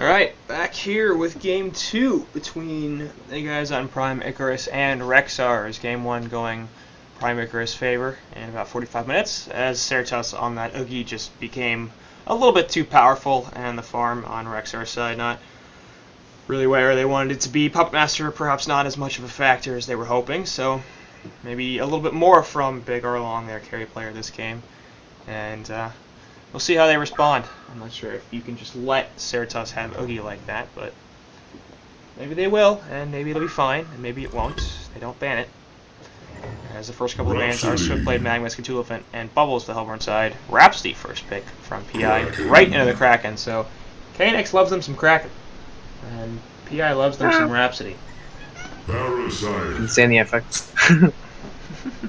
Alright, back here with Game 2 between the guys on Prime Icarus and REXXARS. Game 1 going Prime Icarus' favor in about 45 minutes, as Certus on that Oogie just became a little bit too powerful, and the farm on REXXARS' side not really where they wanted it to be. Puppet Master perhaps not as much of a factor as they were hoping, so maybe a little bit more from Big Arlong, their carry player this game. And we'll see how they respond. I'm not sure if you can just let Certus have Oogie like that, but maybe they will, and maybe it'll be fine, and maybe it won't. They don't ban it. As the first couple of bans are Swiftblade, Magmus, Cthulhuphant, and Bubbles, the Hellborn side. Rhapsody first pick from PI, right into the Kraken. So KNX loves them some Kraken, and PI loves them some Rhapsody. Insane effect.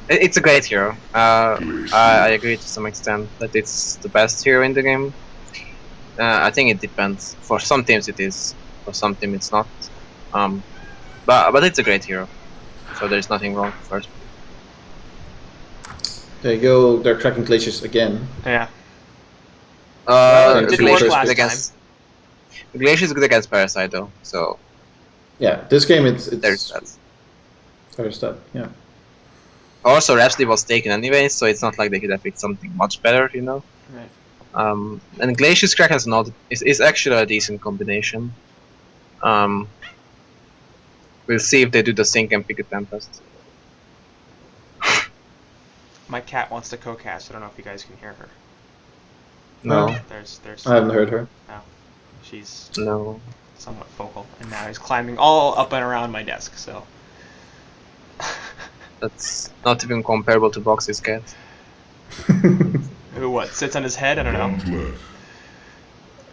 It's a great hero. I agree to some extent that it's the best hero in the game. I think it depends. For some teams it is, for some teams it's not. But it's a great hero, so there's nothing wrong first. There you go. They're cracking glaciers again. Yeah. Glacier is good against Parasite though. So yeah, this game it's there's that. There's that. Yeah. Also, Rhapsody was taken anyway, so it's not like they could have picked something much better, you know. Right. And Glacier's Kraken's not is actually a decent combination. We'll see if they do the sync and pick a Tempest. My cat wants to co-cast. I don't know if you guys can hear her. No. There's. I haven't heard her. No. She's somewhat vocal, and now he's climbing all up and around my desk. So. That's not even comparable to Boxy's cat. Who what? Sits on his head? I don't know.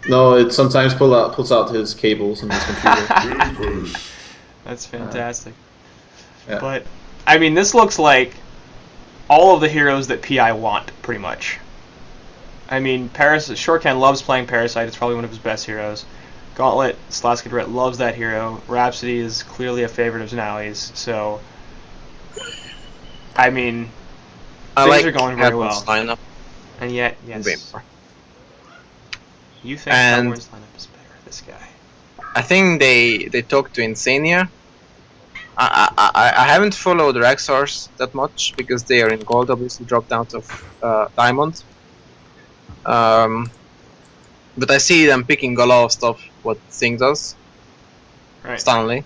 No, it sometimes pulls out his cables and his computer. That's fantastic. Yeah. But I mean, this looks like all of the heroes that PI want, pretty much. I mean, Shortcan loves playing Parasite. It's probably one of his best heroes. Gauntlet, Slaskadret loves that hero. Rhapsody is clearly a favorite of Zanawi's, so I mean, things are going very well. Lineup. And yet, yes. You think Hellborn's lineup is better, this guy? I think they talked to Insania. I haven't followed REXXARS that much because they are in gold, obviously dropped out of diamond. But I see them picking a lot of stuff what Sing does. Right. Stanley.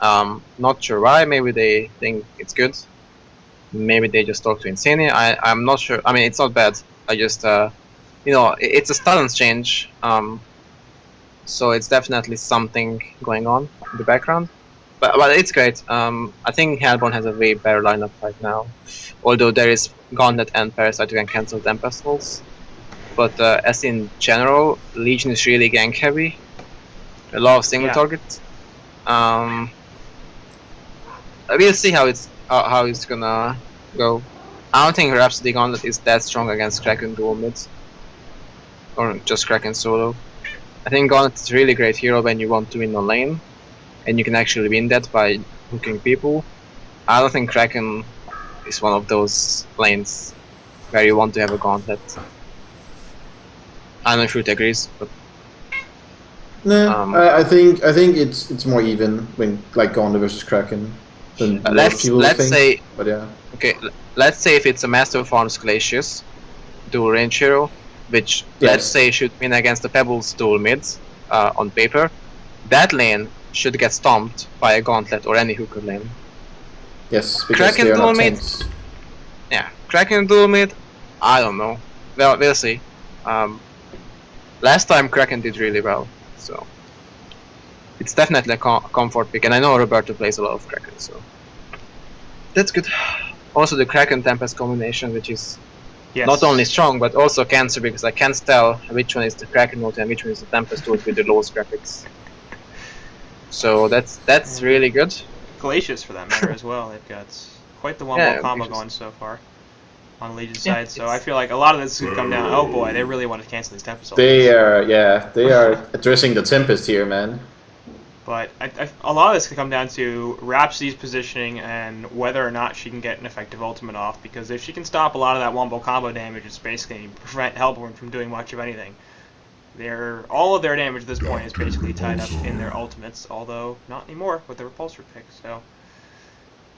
Not sure why. Maybe they think it's good. Maybe they just talk to Insania. I'm not sure. I mean, it's not bad. I just you know, it's a stance change. So it's definitely something going on in the background. But it's great. I think Hellborn has a way better lineup right now. Although there is Gauntlet and Parasite who can cancel Tempest rolls. But as in general, Legion is really gank heavy. A lot of single targets. We'll see how it's gonna go. I don't think Rhapsody Gauntlet is that strong against Kraken dual mids. Or just Kraken solo. I think Gauntlet is a really great hero when you want to win on lane. And you can actually win that by hooking people. I don't think Kraken is one of those lanes where you want to have a Gauntlet. I don't know if Fruit agrees, but no, I think it's more even when like Gauntlet versus Kraken than let's say. But yeah. Okay, let's say if it's a Master Farms Glacius dual range hero, which let's say should win against the Pebbles dual mids on paper, that lane should get stomped by a Gauntlet or any hooker lane. Yes, because Kraken they are dual not mid. tanks. Yeah, Kraken dual mid. I don't know. Well, we'll see. Last time Kraken did really well, so it's definitely a comfort pick, and I know Roberto plays a lot of Kraken, so that's good. Also the Kraken Tempest combination, which is not only strong but also cancer, because I can't tell which one is the Kraken mode and which one is the Tempest mode with the lowest graphics. So that's really good. Glacius for that matter as well. They've got quite the wombo combo going so far on Legion's side. So I feel like a lot of this could come down. Oh boy, they really want to cancel these Tempest. They are addressing the Tempest here, man. But a lot of this could come down to Rhapsody's positioning and whether or not she can get an effective ultimate off, because if she can stop a lot of that wombo combo damage, it's basically prevent Hellborn from doing much of anything. all of their damage at this point is basically tied up in their ultimates, although not anymore with the repulsor pick. So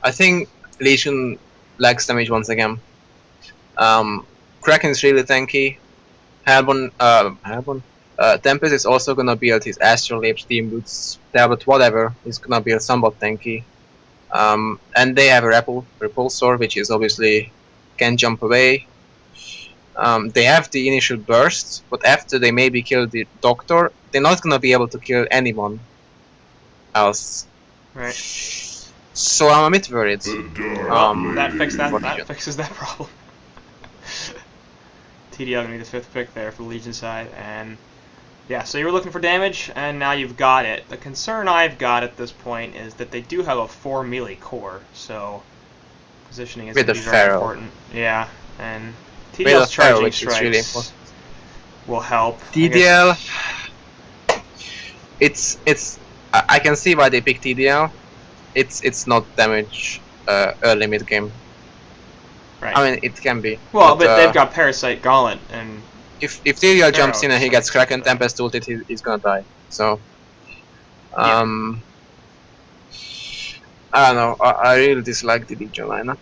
I think Legion lacks damage once again. Kraken is really tanky. Tempest is also gonna build his Astrolabe, Steam Boots, Tablet, whatever. He's gonna build somewhat tanky. And they have a repulsor, which is obviously can jump away. They have the initial burst, but after they maybe kill the Doctor, they're not gonna be able to kill anyone else. right. So I'm a bit worried. That fixes that problem. TDL gonna be the 5th pick there for the Legion side, and yeah, so you were looking for damage, and now you've got it. The concern I've got at this point is that they do have a 4 melee core, so positioning is going to be very important. Yeah, and TDL's charging strikes really will help. TDL, I can see why they picked TDL. It's not damage early mid game. Right. I mean, it can be. Well, but they've got Parasite, Gauntlet, and if TDL jumps in and he gets Kraken Tempest ulted, he's gonna die. So, I don't know. I really dislike the Legion lineup.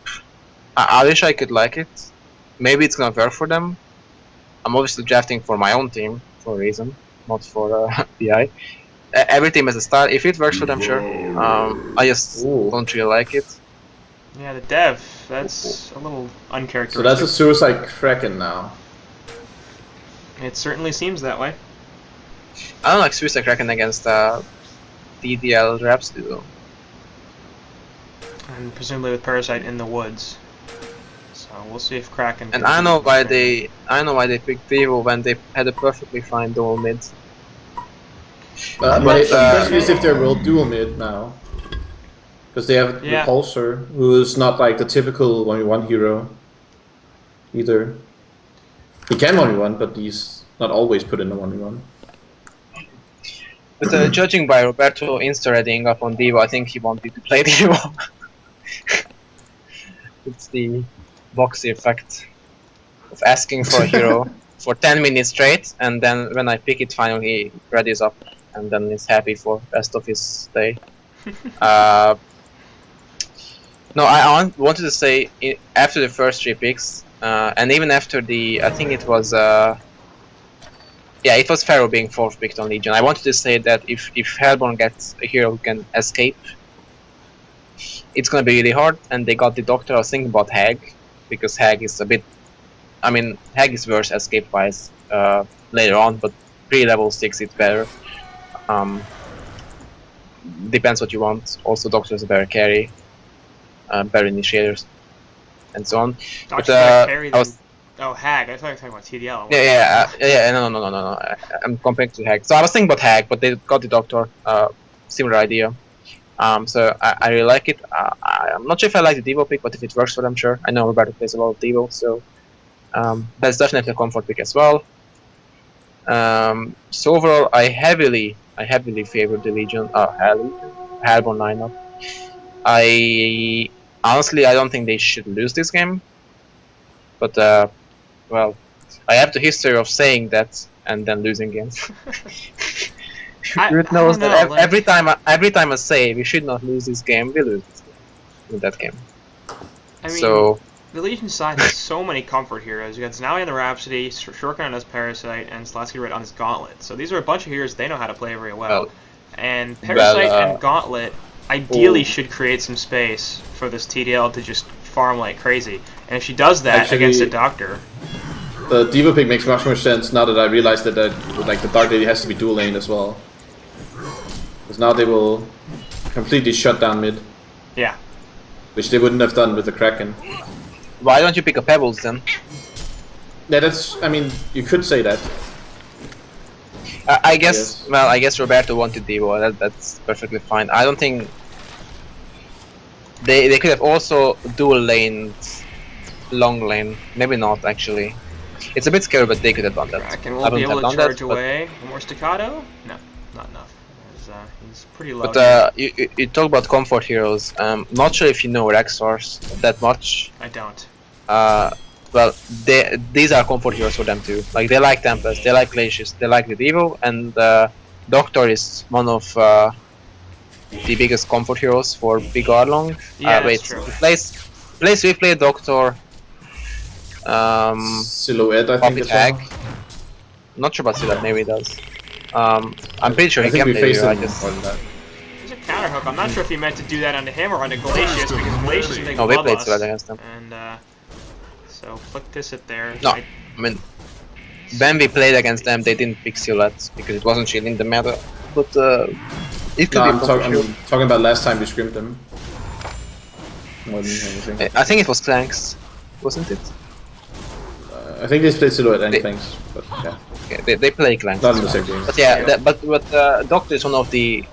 I wish I could like it. Maybe it's gonna work for them. I'm obviously drafting for my own team for a reason, not for PI. Every team has a style. If it works for them, sure. I just don't really like it. Yeah, the dev, that's a little uncharacteristic. So that's a Suicide Kraken now. It certainly seems that way. I don't like Suicide Kraken against DDL Rhapsody though. And presumably with Parasite in the woods. So we'll see if Kraken. And I know why they picked Devo when they had a perfectly fine dual mid. But especially if they're world dual mid now. Because they have Repulsor, who is not like the typical 1v1 hero either. He can 1v1, but he's not always put in a 1v1. But judging by Roberto insta-readying up on Devo, I think he wanted to play Devo. It's the boxy effect of asking for a hero for 10 minutes straight, and then when I pick it finally he readies up, and then he's happy for the rest of his day. No, I wanted to say, after the first 3 picks, and even after the, I think it was, it was Pharaoh being 4th picked on Legion. I wanted to say that if Hellborn gets a hero who can escape, it's gonna be really hard, and they got the Doctor. I was thinking about Hag, because Hag is a bit, I mean, Hag is worse escape-wise later on, but pre-level 6 it's better. Depends what you want. Also, Doctor is a better carry. Better initiators, and so on. But, oh, Hag. I thought you were talking about TDL. No. I'm comparing to Hag. So I was thinking about Hag, but they got the Doctor. Similar idea. So I really like it. I'm not sure if I like the Devo pick, but if it works for them, sure. I know Roberto plays a lot of Devo, so that's definitely a comfort pick as well. So overall, I heavily favor the Legion, Hellborn lineup. Honestly, I don't think they should lose this game, but well, I have the history of saying that and then losing games. Ruth knows that every time I say we should not lose this game, we lose this game in that game. I mean, so the Legion side has so many comfort heroes. You got Znawi on the Rhapsody, Shuriken on his Parasite, and Slatsky Red on his Gauntlet. So these are a bunch of heroes they know how to play very well. And Parasite and Gauntlet ideally should create some space for this TDL to just farm like crazy. And if she does that against a Doctor... The Devo pick makes much more sense now that I realized that like the Dark Lady has to be dual lane as well. Because now they will completely shut down mid. Yeah. Which they wouldn't have done with the Kraken. Why don't you pick a Pebbles then? Yeah, I mean, you could say that. I guess Roberto wanted Devo, that's perfectly fine. I don't think... They could have also dual laned long lane. Maybe not, actually. It's a bit scary, but they could have done that. Kraken will be able to charge away. More staccato? No, not enough. He's pretty low. But you talk about comfort heroes. Not sure if you know REXXARS that much. I don't. well, these are comfort heroes for them too. Like they like Tempest, they like Glacius, they like the Devo, and Doctor is one of the biggest comfort heroes for Big Arlong. Yeah, Wait, that's true. place we play Doctor. Silhouette, I think Puppy as Tag. well. Not sure about Silhouette, maybe he does. I'm pretty sure I he think can we play faced Hero. him more than that. There's a counter hook. I'm not sure if he meant to do that onto him or onto Glacius, because Glacius is a big No, we played bloodlust. Silhouette against him. And so flick this at there. No, I mean, when we played against them, they didn't pick Silhouette because it wasn't shielding the meta. But it could No, be I'm talking about last time we scrimmed them. More than anything. I think it was Clanks, wasn't it? I think they played Silhouette and Clanks, but yeah. Okay, they play Clanks. Not in the same game. But yeah, but Doctor is one of the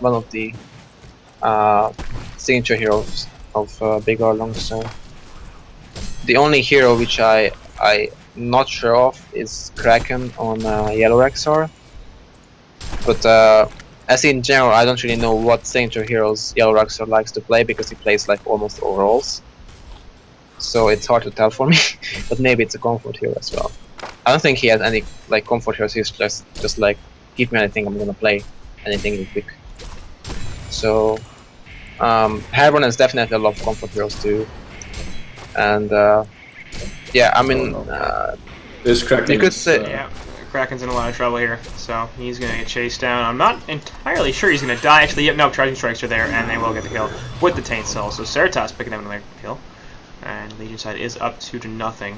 signature heroes of Big Arlong. So the only hero which I not sure of is Kraken on Yellow REXXAR. But as in general, I don't really know what signature heroes Yellow REXXAR likes to play because he plays like almost overalls. So it's hard to tell for me. But maybe it's a comfort hero as well. I don't think he has any like comfort heroes. He's just like, give me anything, I'm gonna play anything real quick. So Harbon has definitely a lot of comfort heroes too. And yeah, I mean, This Kraken. you could say, yeah, Kraken's in a lot of trouble here, so he's gonna get chased down. I'm not entirely sure he's gonna die. Actually, yep, no, charging strikes are there, and they will get the kill with the Taint Soul. So Ceratops picking up another kill, and Legion side is up 2-0.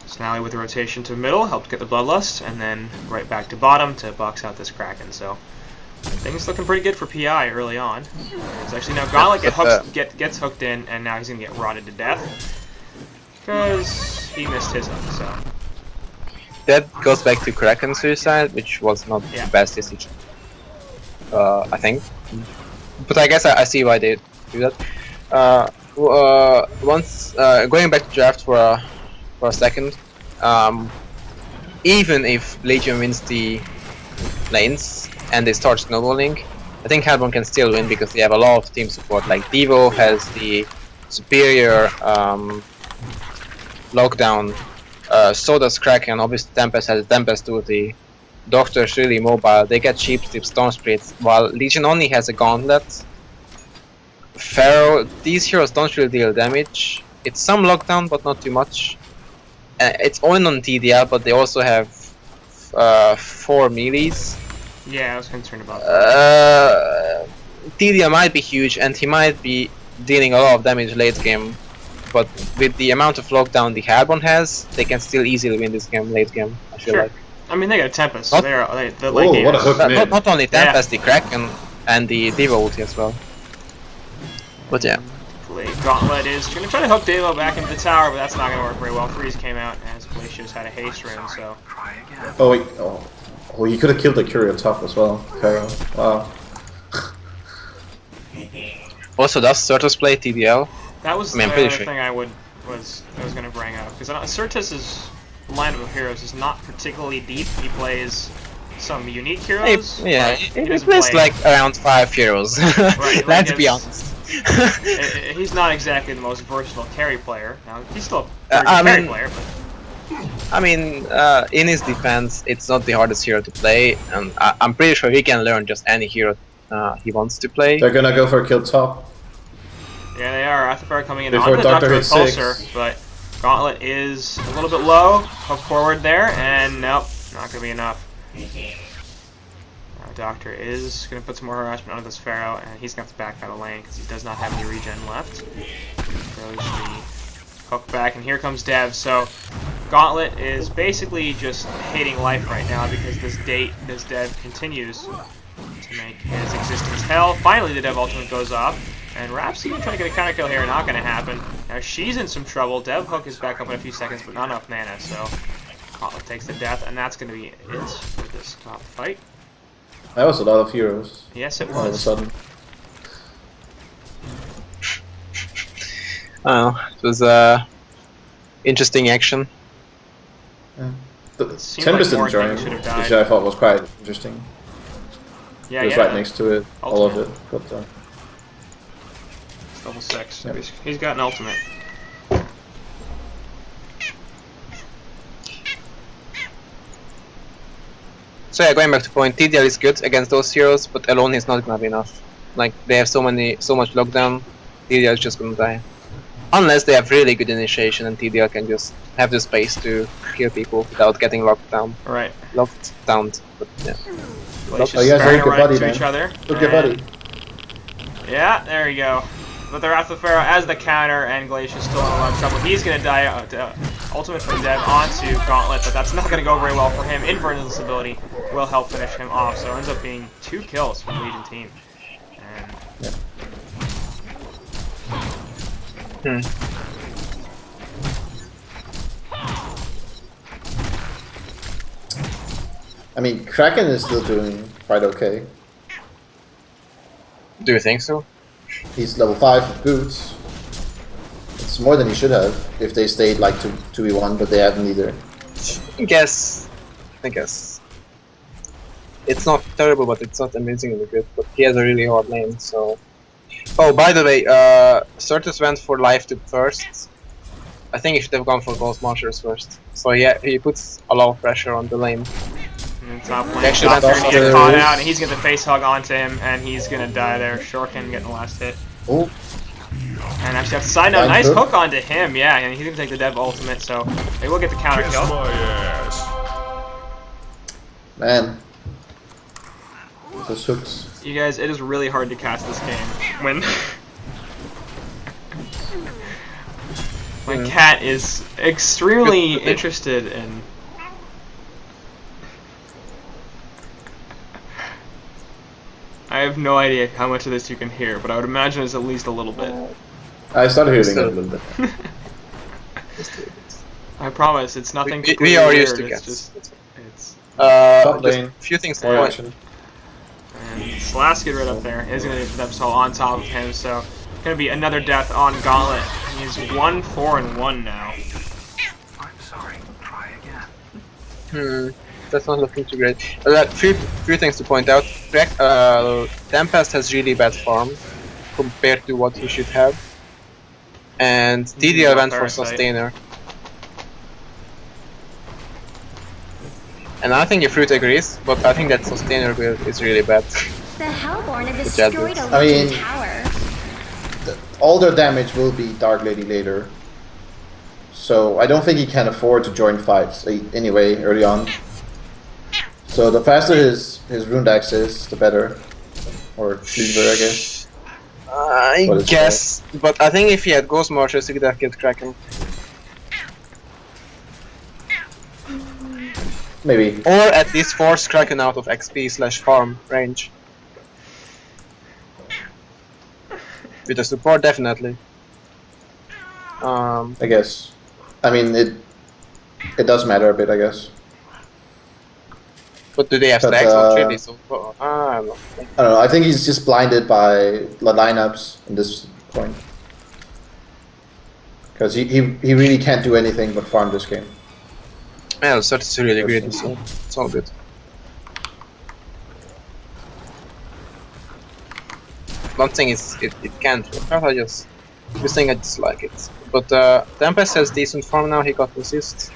Snally with the rotation to middle helped get the Bloodlust, and then right back to bottom to box out this Kraken. So things looking pretty good for PI early on. It's actually now Gauntlet gets hooked in, and now he's gonna get rotted to death because he missed his hook. So that goes back to Kraken suicide, which was not the best decision, I think. But I guess I see why they do that. Once going back to draft for a second, even if Legion wins the lanes and they start snowballing, I think Hellborn can still win because they have a lot of team support. Like Devo has the superior lockdown, so does Kraken. Obviously Tempest has Tempest too. The Doctor is really mobile. They get cheap Storm Spirits, while Legion only has a Gauntlet. Pharaoh, these heroes don't really deal damage. It's some lockdown, but not too much. It's only on TDL, but they also have 4 melees. yeah, I was concerned about that. TDL might be huge, and he might be dealing a lot of damage late game. But with the amount of lockdown the Hellborn has, they can still easily win this game late game. I feel like. I mean, they got a Tempest. So Not- the late game. what a hook mid. Not only Tempest, the Kraken, and the Devo ulti as well. But yeah. Gauntlet is going to try to hook Devo back into the tower, but that's not going to work very well. Freeze came out as Glacius had a haste rune, so. Oh wait, oh, he could have killed the Curie on top as well. Pharaoh. Wow. Also, does Certus play TDL? That was the other thing I was going to bring up, because Certus's line of heroes is not particularly deep. He plays some unique heroes. He plays like around 5 heroes. Right, Let's be honest. He's not exactly the most versatile carry player. Now he's still a carry player, but I mean, in his defense, it's not the hardest hero to play, and I'm pretty sure he can learn just any hero he wants to play. They're gonna go for a kill top. yeah, they are. Afterfire coming in Before onto the Doctor Doctor with hits Pulsar, 6. but Gauntlet is a little bit low. Hook forward there, and nope, not going to be enough. Doctor is going to put some more harassment onto this Pharaoh, and he's going to have to back out of lane because he does not have any regen left. Throws the hook back, and here comes Dev. So Gauntlet is basically just hating life right now because this Dev continues to make his existence hell. Finally, the Dev ultimate goes off, and Rhapsody going to try to get a counter kill here. Not going to happen. Now she's in some trouble. Dev hook is back up in a few seconds, but not enough mana. So Gauntlet takes the death, and that's going to be it for this top fight. That was a lot of heroes. Yes, it All of a was. sudden. I don't know. It was interesting action. Yeah. The Seemed Tempest like more didn't join, things should have died. which I thought was quite interesting. Yeah, It was yeah. right next to it, all of it. But It's level 6. Yep. He's got an ultimate. So yeah, going back to point, TDL is good against those heroes, but alone he's not gonna be enough. Like they have so much lockdown, TDL is just gonna die. Unless they have really good initiation and TDL can just have the space to kill people without getting locked down. Right. Locked down, but yeah. Glacius you guys starting look to your run buddy, into man. each other. Look your buddy. Yeah, there we go. But the Wrath of Pharaoh as the counter, and Glacius still in a lot of trouble. He's gonna die. Ultimate from Dev onto Gauntlet, but that's not gonna go very well for him. Inverness ability will help finish him off, so it ends up being 2 kills for the Legion team. And I mean, Kraken is still doing quite okay. Do you think so? He's level 5 with boots. It's more than he should have if they stayed like 2v1, but they haven't either. I guess. It's not terrible, but it's not amazingly good. But he has a really hard lane, so. Oh, by the way, Certus went for life tip first. I think he should have gone for Ghost Marchers first. So yeah, he puts a lot of pressure on the lane. Top lane, Doctor's gonna get caught out, and he's gonna face hug onto him, and he's gonna die there. Shorkin getting the last hit. Oh. And actually, have to side note, nice hook onto him, yeah, and he's gonna take the Dev ultimate, so they will get the counter kill. Man. Those hooks. You guys, it is really hard to cast this game when my cat is extremely interested in. I have no idea how much of this you can hear, but I would imagine it's at least a little bit. I started hearing it a little bit. I promise, it's nothing. We are used to it's cats. just, it's. Top lane. A few things to More point. action. And Slaskid right up there is going to get Depsol on top of him, so going to be another death on Gauntlet. He's 1-4-1 now. I'm sorry. Try again. That's not looking too great. Few things to point out. Tempest has really bad farm compared to what he should have. And TDL went for Sustainer. And I think if Fruit agrees, but I think that Sustainer build is really bad. The Hellborn have destroyed a I Legion mean, tower. all their damage will be Dark Lady later. So I don't think he can afford to join fights anyway early on. So the faster his rune axe is, the better. Or cleaver, I guess. I guess, but I think if he had Ghost Marchers, he could have killed Kraken. Maybe. Or at least force Kraken out of XP/farm range. With the support, definitely. I guess. I mean, it does matter a bit, I guess. But do they have stacks? Not really, so I don't know. I don't know, I think he's just blinded by the lineups at this point. Because he really can't do anything but farm this game. Yeah, so it's really great, so it's all good. One thing is, it can't work. I just think I dislike it. But Tempest has decent farm now, he got assist.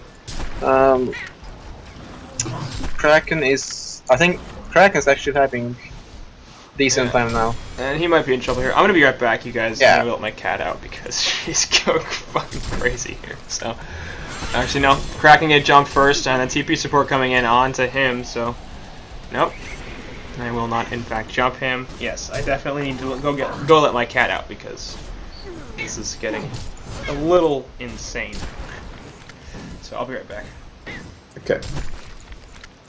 Kraken is... I think Kraken's actually having decent time now. And he might be in trouble here. I'm gonna be right back, you guys. Yeah. I'm gonna let my cat out because she's going fucking crazy here. So, actually no, Kraken get jumped first, and then TP support coming in onto him. So, nope, I will not in fact jump him. Yes, I definitely need to go let my cat out because this is getting a little insane. So I'll be right back. Okay.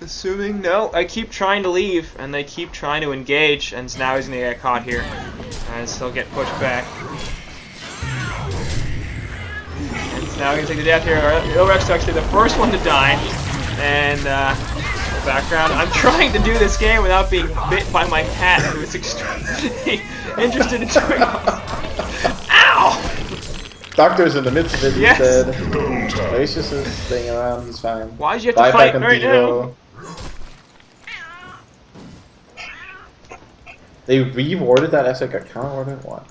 Assuming no, I keep trying to leave, and they keep trying to engage, and now he's gonna get caught here, and he'll get pushed back. And he's now gonna take the death here. Ilrex actually the first one to die, and background. I'm trying to do this game without being bit by my cat, who is extremely interested in doing it. Ow! Doctor's in the midst of it, Yes. he's dead. Glacius is staying around, he's fine. Why'd you have to fight right now? They rewarded that as like a counter order? What?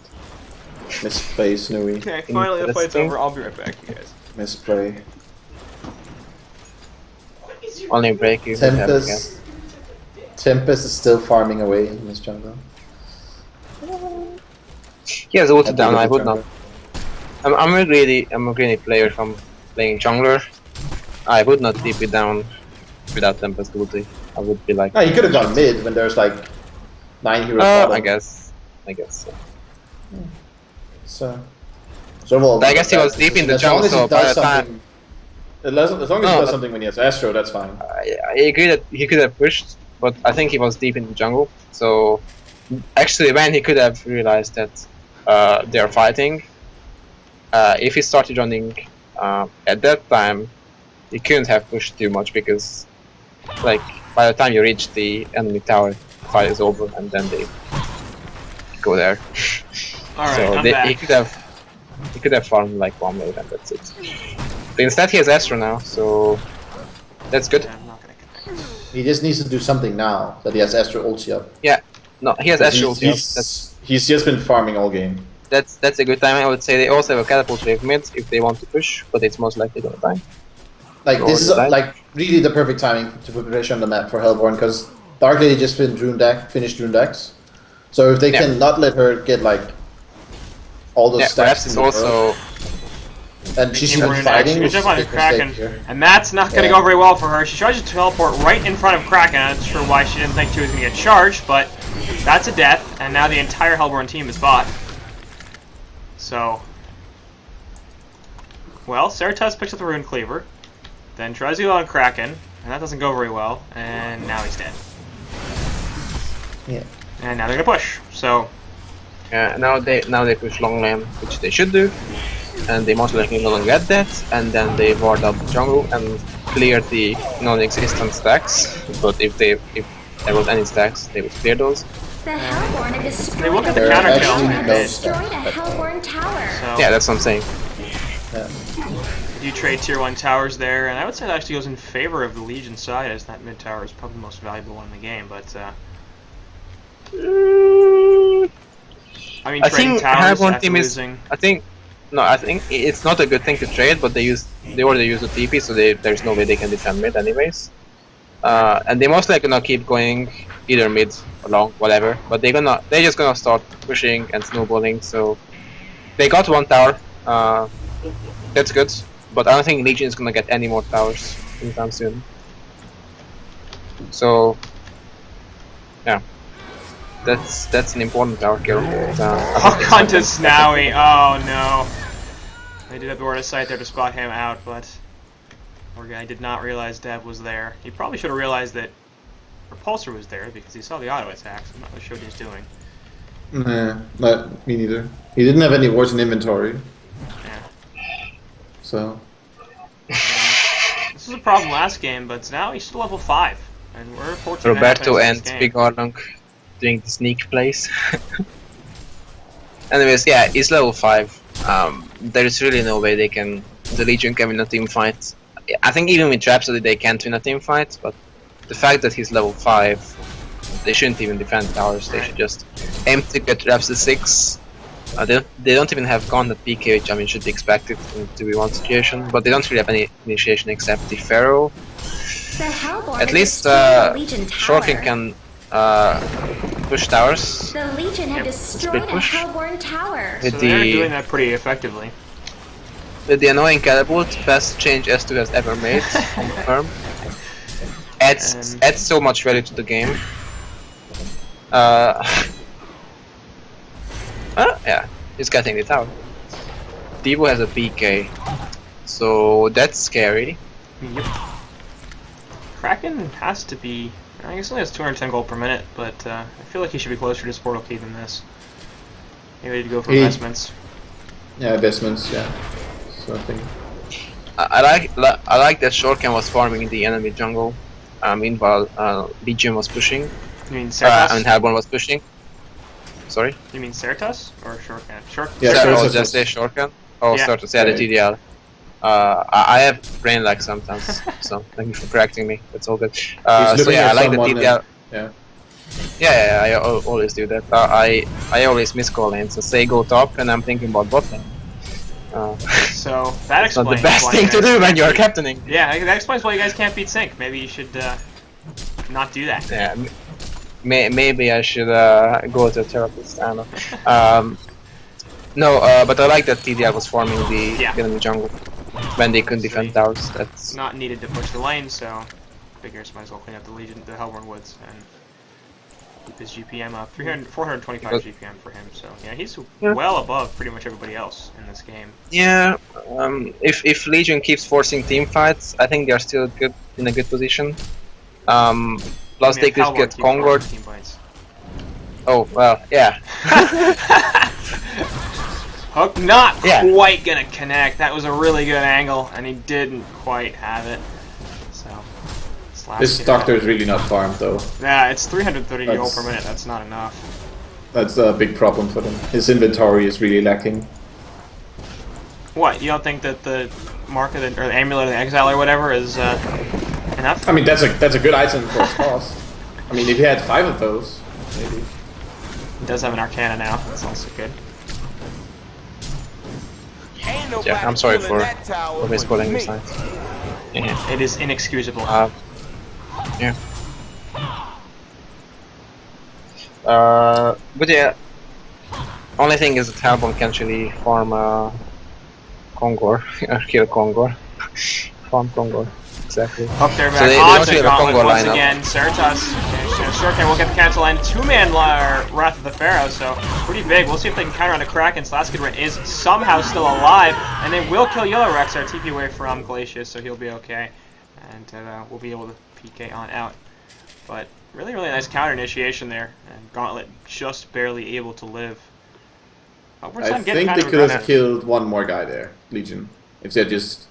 Misplay, Snowy. Okay, finally the fight's over. I'll be right back, you guys. Misplay. Only break you. Tempest. Tempest is still farming away in this jungle. He has ulted down, I would not. I'm a greedy player if I'm playing jungler. I would not TP down without Tempest ulti. I would be like... No, he could have gone mid when there's like 9 heroes. I guess so. So well, I guess he was deep in the jungle, so by the time... As long as he does something when he has Astro, that's fine. I agree that he could have pushed, but I think he was deep in the jungle. So actually, when he could have realized that they are fighting, if he started running at that time, he couldn't have pushed too much because, like, by the time you reach the enemy tower, the fight is over, and then they go there. Alright, so he could have farmed like 1 wave and that's it. But instead he has Astro now, so that's good. I'm not gonna connect. He just needs to do something now that he has Astro ulti up. Yeah, no, he has Astro ulti up. He's just been farming all game. That's a good timing. I would say they also have a catapult wave mid if they want to push, but it's most likely gonna die. Like this is like really the perfect timing to put pressure on the map for Hellborn because Dark Lady just finished Rune Decks. So if they can not let her get like all those stacks in the also. And she's even fighting. And that's not going to go very well for her. She tries to teleport right in front of Kraken. I'm not sure why she didn't think she was going to get charged, but that's a death, and now the entire Hellborn team is bot. So, well, Certus picks up the Rune Cleaver, then tries to go on Kraken, and that doesn't go very well, and now he's dead. Yeah. And now they're going to push, so... Yeah, now they push long lane, which they should do. And they most likely gonna get that, and then they ward out the jungle and clear the non-existent stacks. But if there was any stacks, they would clear those. The Hellborn have destroyed they look at the counter kill. destroyed a Hellborn tower. So, yeah, that's what I'm saying. You trade tier 1 towers there, and I would say that actually goes in favor of the Legion side, as that mid tower is probably the most valuable one in the game. But I mean, trading towers after losing. I think it's not a good thing to trade, but they already use the TP, so there's no way they can defend mid anyways. And they most likely gonna keep going either mid or long, whatever. But they're just gonna start pushing and snowballing. So they got 1 tower. That's good, but I don't think Legion is gonna get any more towers anytime soon. So yeah, that's an important tower kill. HoN to Snowy. Oh no. They did have the word of sight there to spot him out, but poor guy did not realize Dev was there. He probably should have realized that Repulsor was there because he saw the auto attacks. I'm not really sure what he's doing. Nah, not me neither. He didn't have any wards in inventory. Yeah. So. This was a problem last game, but now he's still level 5. And we're 14 Roberto and Big Arlong doing the sneak plays. Anyways, yeah, he's level 5. There's really no way the Legion can win a team fight. I think even with Rhapsody they can't win a team fight, but the fact that he's level 5, they shouldn't even defend towers, they should just aim to get Rhapsody 6. They don't even have gone at PK, which I mean should be expected in 2v1 situation, but they don't really have any initiation except the Pharaoh. At least Shorkin can push towers. The Legion had destroyed a Hellborn tower. So they're doing that pretty effectively. With the annoying catapult, best change S2 has ever made on the firm. Adds so much value to the game. Yeah, he's getting the tower. Devo has a PK, so that's scary. Yep. Kraken has to be. I guess he only has 210 gold per minute, but I feel like he should be closer to his portal key than this. Maybe to go for investments. Yeah, investments. Yeah. So I think. I like that Shorkan was farming in the enemy jungle. Meanwhile, Legion was pushing. You mean Certus? And Hellborn was pushing. Sorry. You mean Certus or Shorkan? Yeah, I was just say Shorkan. Oh, yeah. Certus. Yeah, the TDL. I have brain lag sometimes, so thank you for correcting me. That's all good. So yeah, I like the TDL. Yeah, I always do that. I always miss call lanes. So say go top, and I'm thinking about bot lane. So that explains not the best thing to do when you're captaining. Yeah, that explains why you guys can't beat sync. Maybe you should not do that. Yeah, maybe I should go to a therapist. I don't know. No, but I like that TDI was farming the enemy jungle when they couldn't defend towers. That's not needed to push the lane, so figures might as well clean up the Legion, the Hellborn Woods, and keep his GPM up. 425 GPM for him, so yeah, he's well above pretty much everybody else in this game. Yeah, if Legion keeps forcing team fights, I think they're still in a good position. Plus they could get Concord. Oh well, yeah. Hook not quite gonna connect. That was a really good angle, and he didn't quite have it. So this doctor is really not farmed though. Yeah, it's 330 gold per minute. That's not enough. That's a big problem for them. His inventory is really lacking. What? You don't think that the mark of the, or the amulet of the exile or whatever is enough? I mean, that's a good item for its cost. I mean, if he had 5 of those, maybe. He does have an Arcana now. That's also good. Yeah, I'm sorry for misspelling this night. Yeah. It is inexcusable. Yeah. But yeah, only thing is that Hellborn can actually farm Kongor, kill Kongor. Farm Kongor, exactly. Up there back so they onto don't have a Kongor once lineup. again. Certas, Shuriken will get the cancel and 2-man Wrath of the Pharaoh, so pretty big. We'll see if they can counter on a Kraken. Slaskid is somehow still alive, and they will kill Yellow REXXAR, TP away from Glacius, so he'll be okay. And we'll be able to PK on out. But really, really nice counter initiation there, and Gauntlet just barely able to live. I think they could have killed one more guy there, Legion, if they just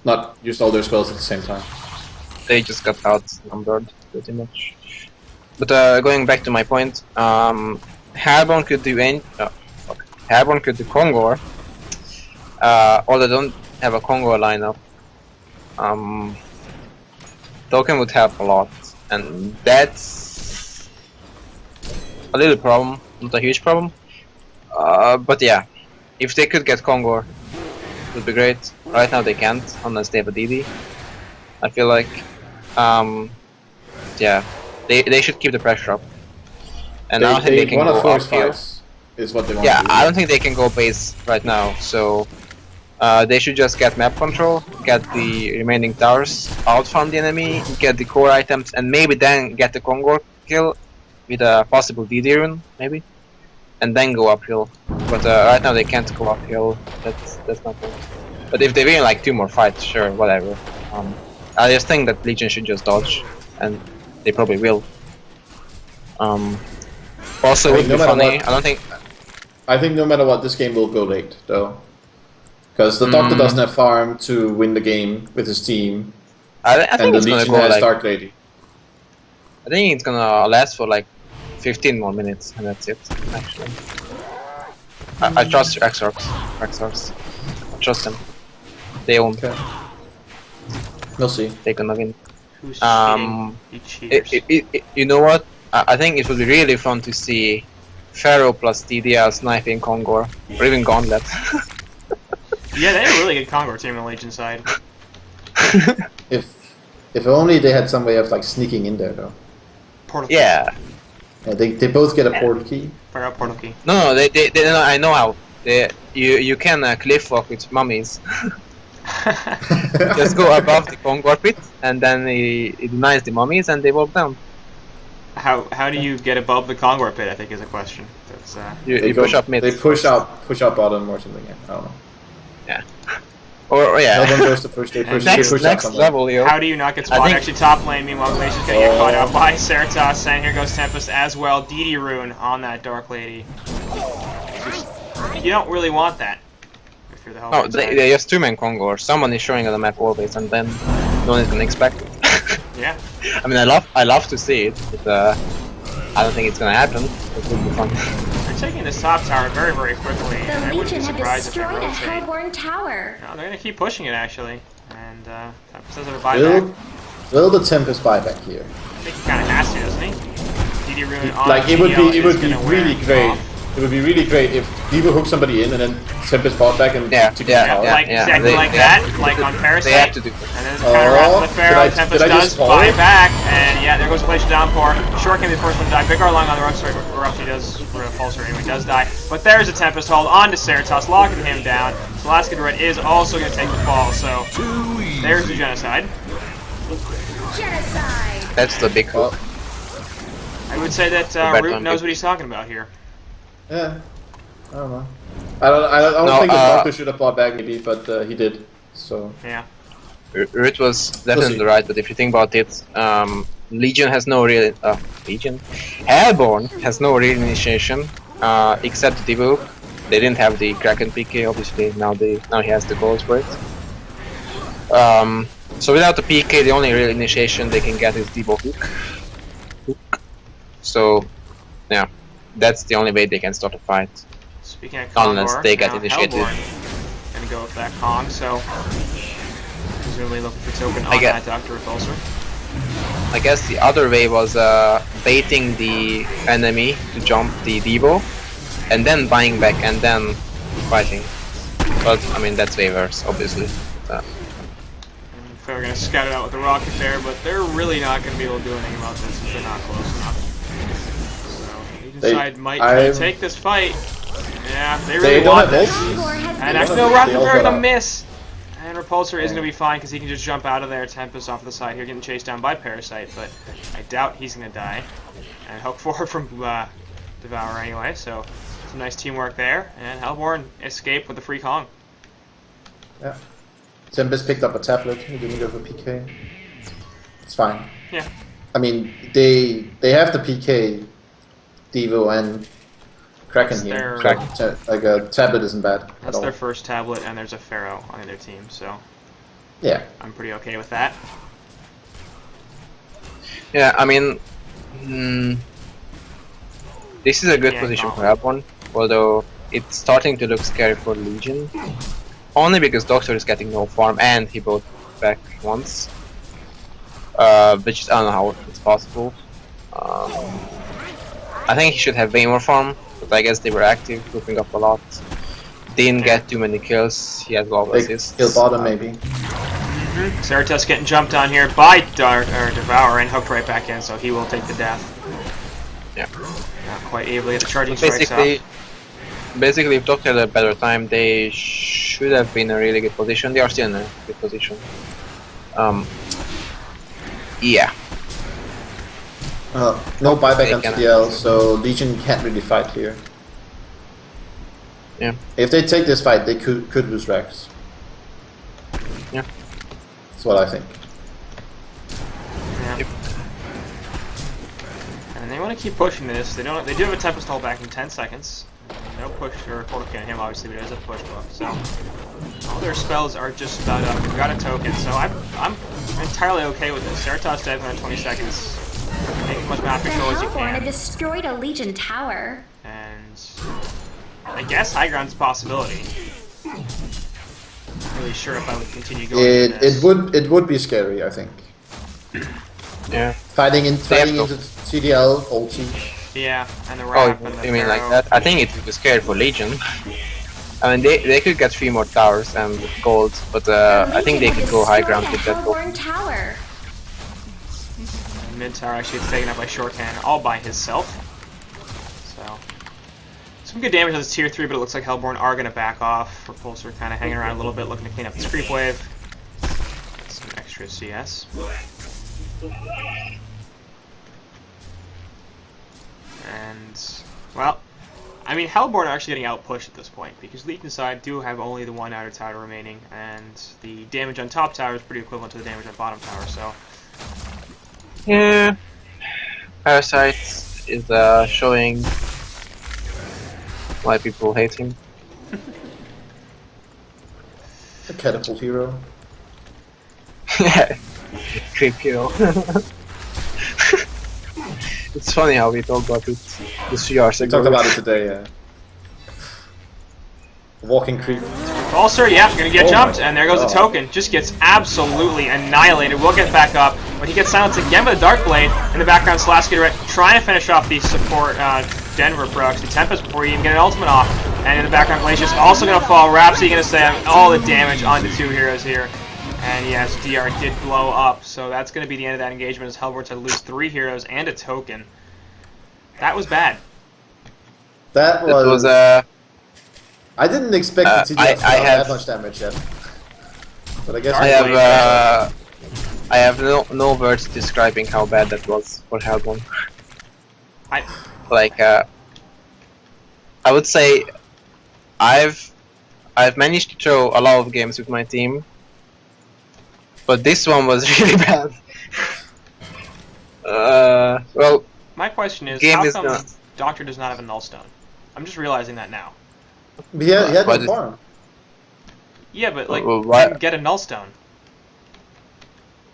not used all their spells at the same time. They just got outnumbered pretty much. But going back to my point, Hellborn could do Hellborn could do Kongor, or they don't have a Kongor lineup. Token would help a lot, and that's a little problem, not a huge problem. But yeah, if they could get Kongor, it would be great. Right now they can't, unless they have a DD. I feel like, yeah, they should keep the pressure up. And I don't think they can go uphill. Is what they want yeah, to do. I don't think they can go base right now. So they should just get map control, get the remaining towers out from the enemy, get the core items, and maybe then get the Kongor kill with a possible DD rune, maybe, and then go uphill. But right now they can't go uphill. That's not good. But if they win like 2 more fights, sure, whatever. I just think that Legion should just dodge, and they probably will. Also, it would be funny. I think no matter what, this game will go late, though. Because the Doctor doesn't have farm to win the game with his team, I think and it's the Legion gonna go has like, Dark Lady. I think it's gonna last for like 15 more minutes, and that's it, actually. I trust REXXARS. I trust them. They own. Okay. We'll see. They're gonna win. Who's cheating? You know what? I think it would be really fun to see Pharaoh plus TDL sniping Kongor, or even Gauntlet. Yeah, they have a really good Kongor team on the Legion side. If only they had some way of like sneaking in there, though. Portal yeah. Yeah, they both get a portal key. Portal key. No, they no, I know how. You can cliff walk with mummies. Just go above the Kongor pit, and then it denies the mummies, and they walk down. How do you get above the Kongor pit? I think is a question. That's you push up mid. They push out bottom or something. Yeah, I don't know. Yeah. Or yeah. No one goes to push. They push. Next level, yo. How do you not get spotted? Actually, top lane. Meanwhile, Glacius gonna get caught out by Certas, and here goes Tempest as well. DD rune on that Dark Lady. You don't really want that. If you're the no, they just 2-man Kongor. Someone is showing on the map always, and then no one is gonna expect it. Yeah. I mean, I love to see it, but I don't think it's gonna happen. It would be fun. They're taking this top tower very, very quickly. The Legion have destroyed a Hellborn tower. No, they're gonna keep pushing it actually, and Tempest does have a buyback. Will the Tempest buyback here? I think he kind of has to, doesn't he? DD rune on like it would be really great. Off. It would be really great if Diva hooked somebody in and then Tempest bought back and took it out. Exactly like that, like on Parasite. They have to do that. And then it's kind of Wrath of the Pharaoh. Tempest does buy back, And yeah, there goes Glacial Downpour. Short can be the first one to die. Big R long on the Eruption does, or Pulsar anyway, does die. But there's a Tempest hold on to Ceratoss, locking him down. Velasquez Red is also going to take the fall, so there's the Genocide. Genocide. That's the big hook. I would say that Root knows what he's talking about here. Yeah. I don't know. I don't think the Doctor should have bought back maybe, but he did. So yeah. Root was definitely right, but if you think about it, Legion has no real Hellborn has no real initiation except the Devo. They didn't have the Kraken PK, obviously. Now he has the goals for it. So without the PK, the only real initiation they can get is Devo Hook. So yeah, that's the only way they can start a fight. Speaking of Kong, unless they get initiated. Hellborn gonna go with that Kong, so presumably looking for token on that Dr. Repulsor. I guess the other way was baiting the enemy to jump the Devo, and then buying back and then fighting. But I mean that's way worse, obviously. They're gonna scout it out with the rocket there, but they're really not gonna be able to do anything about this if they're not close enough. So Legion side might try to take this fight. Yeah, they really want this. And actually, no, Rocket Fairy gonna miss. And Repulsor is going to be fine because he can just jump out of there. Tempest off the side here, getting chased down by Parasite, but I doubt he's going to die. And Hook forward from Devour anyway, so some nice teamwork there. And Hellborn escaped with the free Kong. Yeah. Tempest picked up a tablet. He didn't go for PK. It's fine. Yeah. I mean, they have the PK, Devo, and Kraken here. Like a tablet isn't bad. That's their first tablet, and there's a Pharaoh on their team, so yeah, I'm pretty okay with that. Yeah, I mean, this is a good position for Hellborn, although it's starting to look scary for Legion. Only because Doctor is getting no farm, and he bought back once, which is, I don't know how it's possible. I think he should have way more farm. But I guess they were active, goofing up a lot. Didn't get too many kills. He had a lot of assists. Kill bottom maybe. Ceratoss getting jumped on here by Devour and hooked right back in, so he will take the death. Yeah. Not quite able to get the charging strikes out. Basically, if Doctor had a better time, they should have been in a really good position. They are still in a good position. Yeah. No buyback on TDL, so Legion can't really fight here. Yeah. If they take this fight, they could lose Rex. Yeah. That's what I think. Yeah. Yep. And they want to keep pushing this. They don't. They do have a Tempest hold back in 10 seconds. No push or quarter can him obviously, but it is a push buff. So all their spells are just about up. We've got a token, so I'm entirely okay with this. Ceratoss dead in 20 seconds. Make as much map control as you can. Hellborn destroyed a Legion tower. And I guess high ground's a possibility. Not really sure if I would continue going. It would be scary, I think. Yeah. Fighting into CDL ulti. Yeah, and the wrap and the you mean like that? I think it would be scary for Legion. I mean, they could get 3 more towers and gold, but I think they could go high ground with that gold. Tower. Mid tower actually gets taken up by Short Cannon all by himself. So some good damage on this tier 3, but it looks like Hellborn are gonna back off. Repulsor kind of hanging around a little bit, looking to clean up this creep wave. Some extra CS. And well, I mean Hellborn are actually getting outpushed at this point because Legion side do have only the 1 outer tower remaining, and the damage on top tower is pretty equivalent to the damage on bottom tower. So. Yeah, Parasite is showing why people hate him. The catapult hero. Yeah, creep hero. It's funny how we talk about it this few hours ago. We talked about it today, yeah. Walking creep. Repulsor, yeah, gonna get jumped, and there goes the token. Just gets absolutely annihilated. We'll get back up, but he gets silenced again by the Dark Blade. In the background, Slash trying to finish off the support Denver procs, the Tempest before you even get an ultimate off. And in the background, Glacius also gonna fall. Rhapsody gonna save all the damage onto 2 heroes here. And yes, DR did blow up, so that's going to be the end of that engagement as Hellborn to lose 3 heroes and a token. That was bad. That was... I didn't expect the TDS to have that much damage yet. But I guess I have no words describing how bad that was for Hellborn. Like, I would say I've managed to throw a lot of games with my team, but this one was really bad. Well, my question is, how come Doctor does not have a null stone? I'm just realizing that now. He had no farm. Yeah, but like, didn't get a null stone.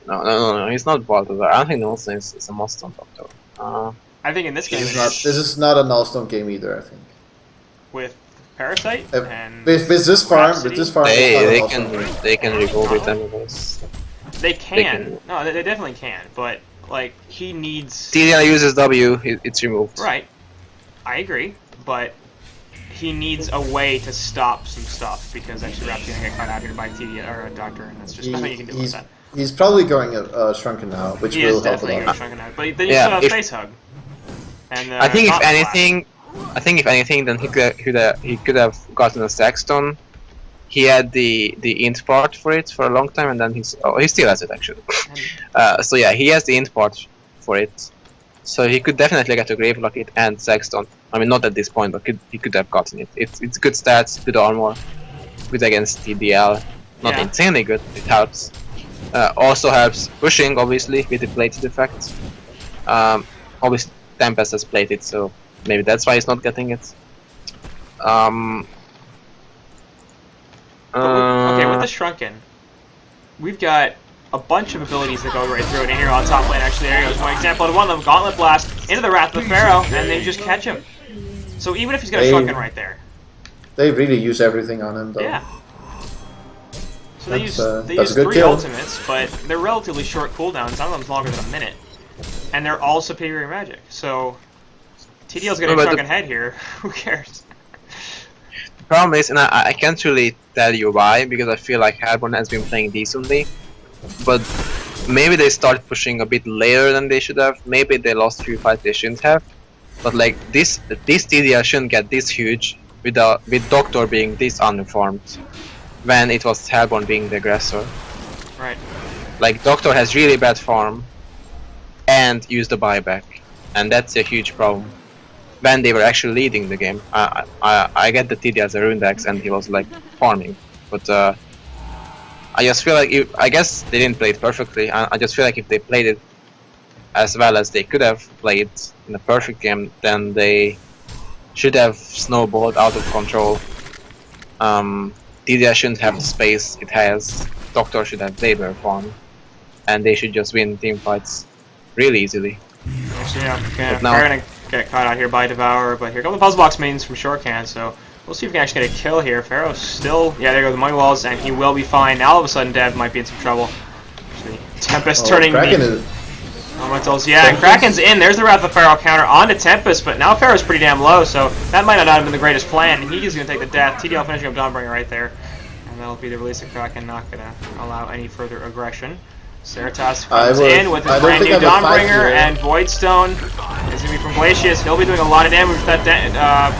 No, he's not part of that. I don't think null stone is a must on Doctor. I think in this game this is not a null stone game either, I think. With Parasite and with this farm, they can revolve it anyways. They can. No, they definitely can. But like, he needs. TDL uses W, it's removed. Right. I agree, but he needs a way to stop some stuff because actually Rap's gonna get caught out here by TDL or a Doctor, and that's just nothing you can do with that. He's probably going Shrunken now, which will help a lot. He is definitely going Shrunken now, but then you still have Face Hug. And I think if anything, then he could have gotten a Saxton. He had the int part for it for a long time, and then he still has it actually. So yeah, he has the int part for it. So he could definitely get a Grave Locket and Saxton. I mean, not at this point, but he could have gotten it. It's good stats, good armor, good against TDL. Not insanely good, it helps. Also helps pushing, obviously, with the plated effect. Obviously, Tempest has plated, so maybe that's why he's not getting it. Okay, with the Shrunken, we've got a bunch of abilities that go right through it. And here on top lane, actually, there goes one example of one of them: Gauntlet Blast into the Wrath of the Pharaoh, and they just catch him. So even if he's got a Shrunken right there, they really use everything on him, though. Yeah. So they use 3 ultimates, but they're relatively short cooldowns. Some of them's longer than a minute, and they're all superior magic. So TDL's getting a Shrunken head here. Who cares? The problem is, and I can't really tell you why, because I feel like Hellborn has been playing decently, but maybe they started pushing a bit later than they should have. Maybe they lost a few fights they shouldn't have. But like this TDL shouldn't get this huge with Doctor being this uninformed when it was Hellborn being the aggressor. Right. Like Doctor has really bad farm and used the buyback, and that's a huge problem. When they were actually leading the game, I get the TD as a Rundex and he was like farming, but I just feel like I guess they didn't play it perfectly. I just feel like if they played it as well as they could have played in a perfect game, then they should have snowballed out of control. TDI shouldn't have the space it has. Doctor should have way better farm, and they should just win team fights really easily. Yeah, we're gonna get caught out here by Devourer, but here come the Puzzle Box maidens from Shortcan, so we'll see if we can actually get a kill here. Pharaoh's still, there go the Money Walls, and he will be fine. Now all of a sudden Dev might be in some trouble. Actually, Tempest turning the elementals. Yeah, and Kraken's in. There's the Wrath of Pharaoh counter onto Tempest, but now Pharaoh's pretty damn low, so that might not have been the greatest plan. He's going to take the death. TDL finishing up Dawnbringer right there. And that'll be the release of Kraken, not going to allow any further aggression. Ceratops comes in with his brand new Dawnbringer, and Voidstone is going to be from Glacius. He'll be doing a lot of damage with that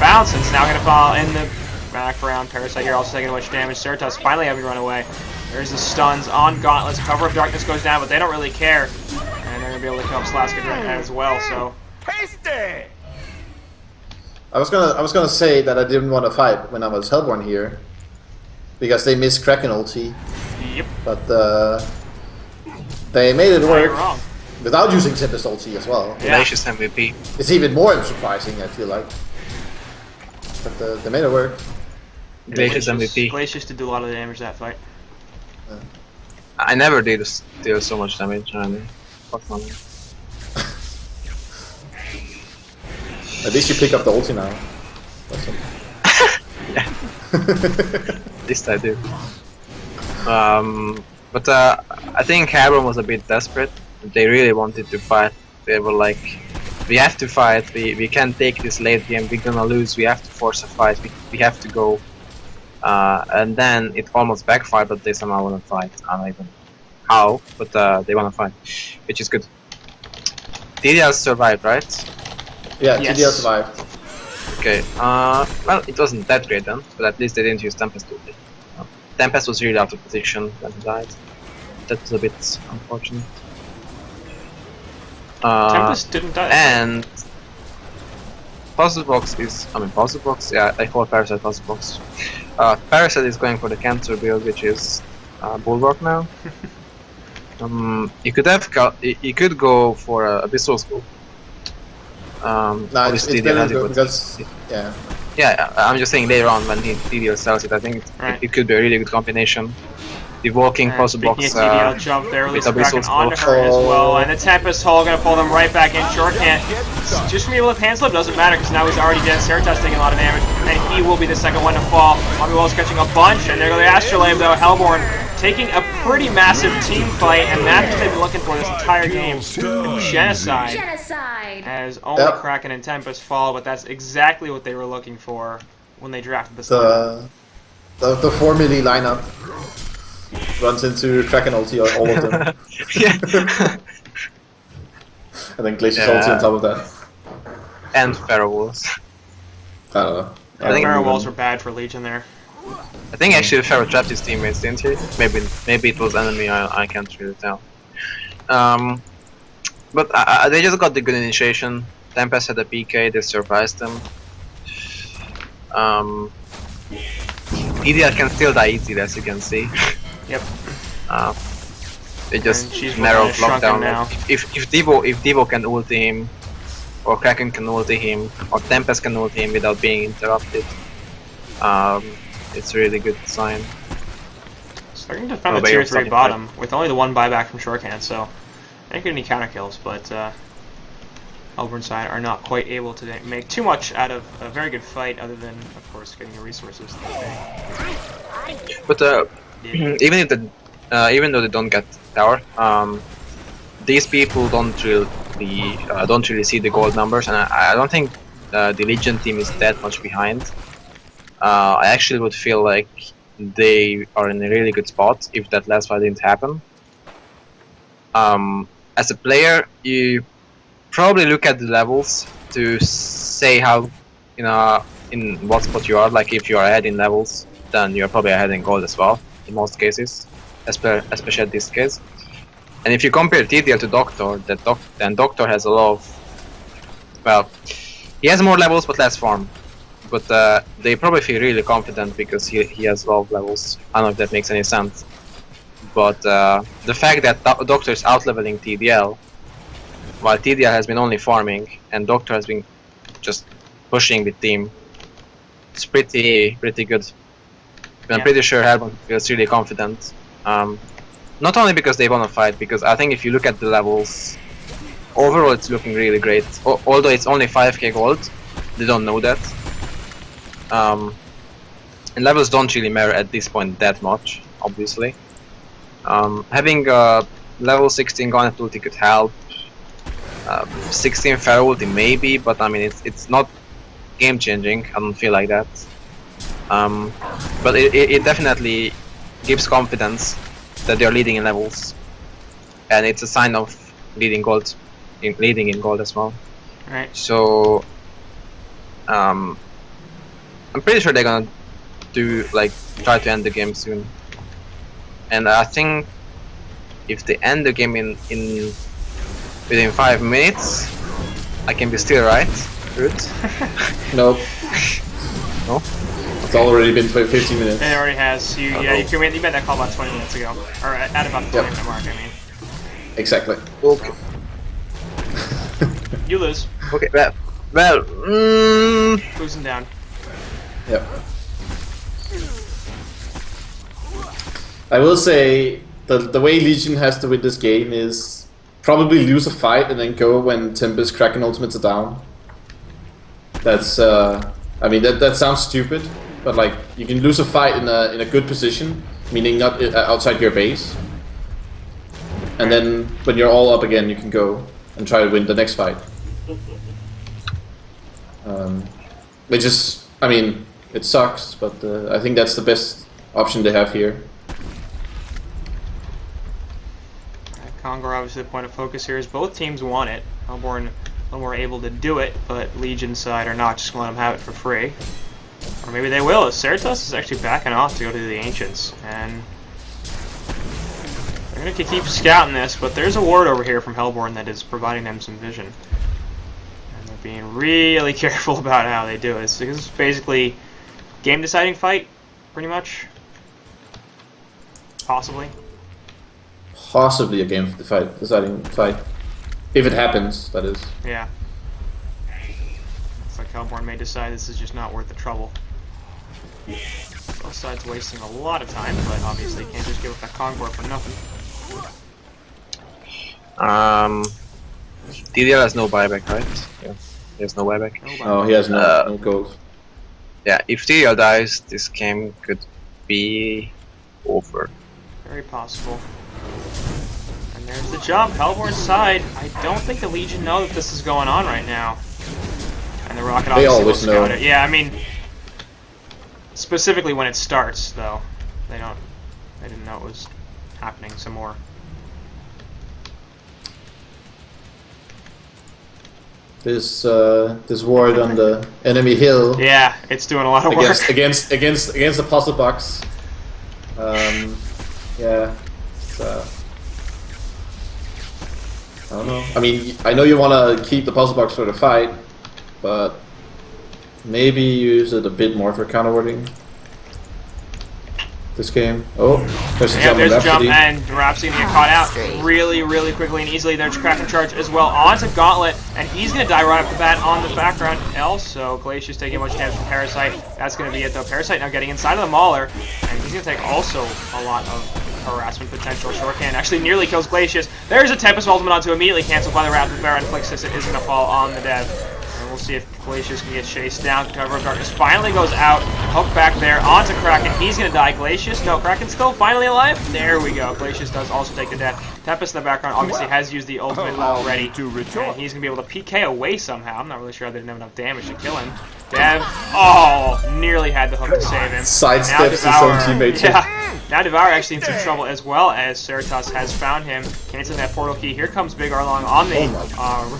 bounce, and it's now going to fall in the background. Parasite here also taking much damage. Ceratops finally having to run away. There's the stuns on Gauntlets. Cover of Darkness goes down, but they don't really care. And they're going to be able to kill Slaska as well, so... Tasty! I was gonna say that I didn't want to fight when I was Hellborn here, because they missed Kraken ulti. Yep. But they made it work without using Tempest ulti as well. Yeah. Glacius MVP. It's even more surprising, I feel like. But they made it work. Glacius MVP. Glacius did do a lot of damage that fight. I never did deal so much damage. I mean, fuck on. At least you pick up the ulti now. Yeah. At least I do. But I think Hellborn was a bit desperate. They really wanted to fight. They were like, we have to fight. We can't take this late game. We're gonna lose. We have to force a fight. We have to go. And then it almost backfired, but they somehow wouldn't fight. how, but they wanna fight, which is good. TDL survived, right? Yeah, Yes. TDL survived. Okay, well, it wasn't that great then, but at least they didn't use Tempest too late. Tempest was really out of position when he died. That was a bit unfortunate. Tempest didn't die. And Puzzle Box is, Puzzle Box, yeah, I call Parasite Puzzle Box. Parasite is going for the Cancer build, which is Bulwark now. You could go for Abyssal School. No, it's obviously better has it, but because yeah. yeah, I'm just saying later on when TDL sells it, I think it could be a really good combination. The walking Puzzle Box TDL jump there, with release Kraken Abyssal onto School. her as well, and the Tempest Hull gonna pull them right back in. Short can't. Just from the left hand slip doesn't matter because now he's already dead. Seritas taking a lot of damage, and he will be the second one to fall. Bobby Wells catching a bunch, and there go the Astrolabe though. Hellborn taking a pretty massive team fight, and that's what they've been looking for this entire game. A genocide. Genocide. As only Kraken and Tempest fall, but that's exactly what they were looking for when they drafted this lineup. The 4 milli lineup runs into Kraken ulti, all of them. Yeah. And then Glacier's ulti on top of that. And Pharaoh Wolves. I don't know. I think Pharaoh Walls were bad for Legion there. I think actually Pharaoh trapped his teammates, didn't he? Maybe it was enemy, I can't really tell. But they just got the good initiation. Tempest had a PK, they surprised them. EDR can still die easily, as you can see. Yep. They just narrow lockdown. Like, if Devo can ulti him, or Kraken can ulti him, or Tempest can ulti him without being interrupted, it's a really good sign. Starting to defend the tier 3 bottom with only the one buyback from Shorthand, so they don't get any counter kills, but Hellborn side are not quite able to make too much out of a very good fight, other than, of course, getting the resources that they. But even though they don't get tower, these people don't really see the gold numbers, and I don't think the Legion team is that much behind. I actually would feel like they are in a really good spot if that last fight didn't happen. As a player, you probably look at the levels to say how, in what spot you are. Like if you are ahead in levels, then you're probably ahead in gold as well, in most cases, especially in this case. And if you compare TDL to Doctor, then Doctor has a lot of, well, he has more levels but less farm. But they probably feel really confident because he has a lot of levels. I don't know if that makes any sense. But the fact that Doctor is out-leveling TDL, while TDL has been only farming, and Doctor has been just pushing the team, it's pretty good. I'm pretty sure Hellborn feels really confident. Not only because they want to fight, because I think if you look at the levels, overall it's looking really great. Although it's only 5k gold, they don't know that. And levels don't really matter at this point that much, obviously. Having level 16 Garnet ulti could help. 16 Pharaoh ulti maybe, but I mean it's not game changing. I don't feel like that. But it definitely gives confidence that they are leading in levels, and it's a sign of leading in gold as well. Right. So I'm pretty sure they're gonna try to end the game soon. And I think if they end the game within 5 minutes, I can be still right. Good. Nope. No? It's already been 15 minutes. It already has. You made that call about 20 minutes ago, or at about the 20-minute mark. I mean. Exactly. Okay. You lose. Okay. Well. Losing down. Yep. I will say the way Legion has to win this game is probably lose a fight and then go when Tempest, Kraken ultimates are down. That's I mean that sounds stupid, but like you can lose a fight in a good position, meaning not outside your base, and then when you're all up again, you can go and try to win the next fight. Which is, I mean, it sucks, but I think that's the best option they have here. Congar obviously the point of focus here is both teams want it. Hellborn were able to do it, but Legion side are not just going to let them have it for free. Or maybe they will, as Certus is actually backing off to go to the Ancients. And they're going to keep scouting this, but there's a ward over here from Hellborn that is providing them some vision. And they're being really careful about how they do it. This is basically game-deciding fight, pretty much. Possibly. Possibly a game deciding fight. If it happens, that is. Yeah. It's like Hellborn may decide this is just not worth the trouble. Both sides wasting a lot of time, but obviously you can't just give up that Congar for nothing. DDL has no buyback, right? Yeah, he has no buyback. Oh, he has no gold. Yeah, if DDL dies, this game could be over. Very possible. And there's the jump. Hellborn's side. I don't think the Legion know that this is going on right now. And the Rocket obviously will scout it. Yeah, I mean, specifically when it starts, though. They didn't know it was happening some more. This ward on the enemy hill. Yeah, it's doing a lot of work. Against the puzzle box. Yeah. I don't know. I mean, I know you want to keep the puzzle box for the fight, but maybe use it a bit more for counter warding. This game. Oh, there's a jump. There's a jump, and Rhapsody gonna get caught out really, really quickly and easily. There's Kraken charge as well onto Gauntlet, and he's gonna die right off the bat on the background. Also, Glacius taking much damage from Parasite. That's gonna be it though. Parasite now getting inside of the Mauler, and he's gonna take also a lot of harassment potential. Shorthand actually nearly kills Glacius. There's a Tempest ultimate onto immediately canceled by the Raptor Bear, and Flix is gonna fall on the dev. We'll see if Glacius can get chased down. Cover of Darkness finally goes out. Hook back there onto Kraken. He's going to die. Glacius, no, Kraken's still finally alive. There we go. Glacius does also take the death. Tempest in the background obviously has used the ultimate already. And he's going to be able to PK away somehow. I'm not really sure they didn't have enough damage to kill him. Dev, nearly had the hook to save him. Sidesteps his own teammate. Yeah. Now Devour actually in some trouble as well, as Certus has found him. Canceling that portal key. Here comes Big Arlong on the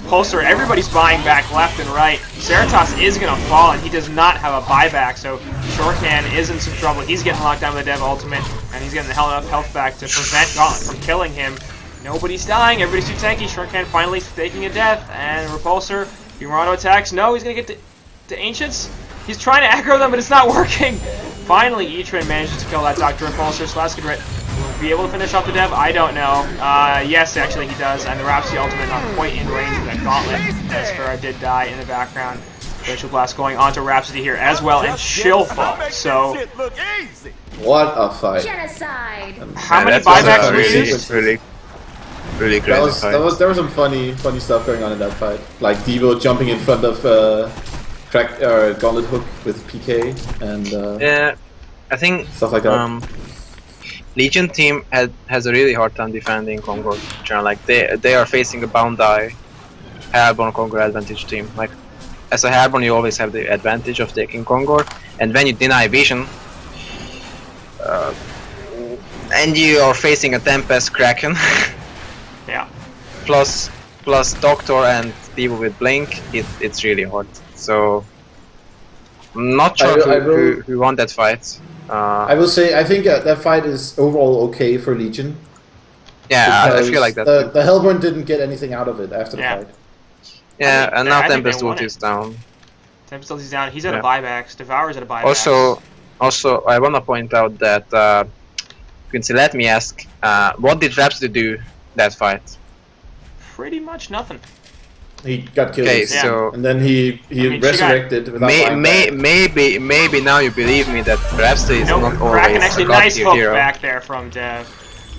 repulsor. Everybody's buying back left and right. Certus is going to fall, and he does not have a buyback, so Shorthand is in some trouble. He's getting locked down with the Dev ultimate, and he's getting enough health back to prevent Gauntlet from killing him. Nobody's dying. Everybody's too tanky. Shorthand finally faking a death, and repulsor. Murano attacks. No, he's going to get to Ancients. He's trying to aggro them, but it's not working. Finally, E-Train manages to kill that Dr. Repulsor. Slaskadrit will be able to finish off the dev. I don't know. Yes, actually he does. And the Rhapsody ultimate not quite in range of that Gauntlet. As Farah did die in the background. Glacial Blast going on to Rhapsody here as well, and she'll fall. So, what a fight! Genocide. How many buybacks were used? Really great fight. There was some funny stuff going on in that fight. Like Devo jumping in front of Gauntlet hook with PK and yeah, I think stuff like that. Legion team has a really hard time defending Congar. Like they are facing a bound die Airborne Congar advantage team. Like as a Airborne, you always have the advantage of taking Congar, and when you deny vision, and you are facing a Tempest Kraken, yeah, plus Doctor and Devo with Blink, it's really hard. So I'm not sure who won that fight. I will say I think that fight is overall okay for Legion. Yeah, I feel like that. The Hellborn didn't get anything out of it after the fight. Yeah, and now Tempest is down. Tempest is down. He's at a buyback. Devour's at a buyback. Also, I want to point out that Quincy, let me ask, what did Rhapsody do that fight? Pretty much nothing. He got killed. Okay, so and then he resurrected without maybe now you believe me that Rhapsody is not always Kraken actually a nice hook hero. back there from Dev.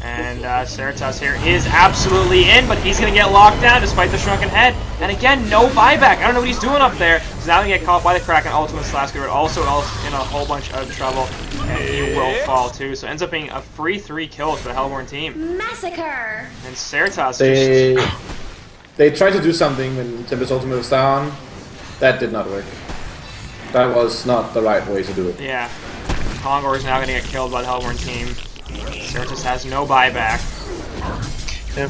And Certus here is absolutely in, but he's going to get locked down despite the shrunken head. And again, no buyback. I don't know what he's doing up there. He's now going to get caught by the Kraken ultimate Slasker, also in a whole bunch of trouble. And he will fall too. So it ends up being a free 3 kills for the Hellborn team. Massacre! And Certus They tried to do something when Tempest ultimate was down. That did not work. That was not the right way to do it. Yeah. Congar is now going to get killed by the Hellborn team. Certus has no buyback. Yeah.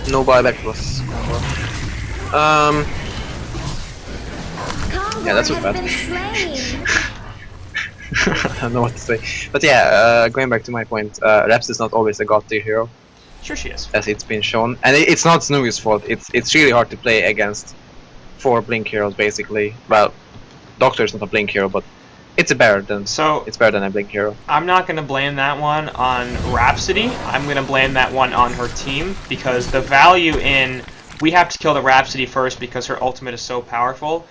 No buyback plus. Yeah, that's what's bad. I don't know what to say. But yeah, going back to my point, Raps is not always a god tier hero. Sure she is. As it's been shown. And it's not Snui's fault. It's really hard to play against 4 Blink heroes basically. Well, Doctor is not a Blink hero, but it's better than a Blink hero. I'm not gonna blame that one on Rhapsody. I'm gonna blame that one on her team, because the value in we have to kill the Rhapsody first because her ultimate is so powerful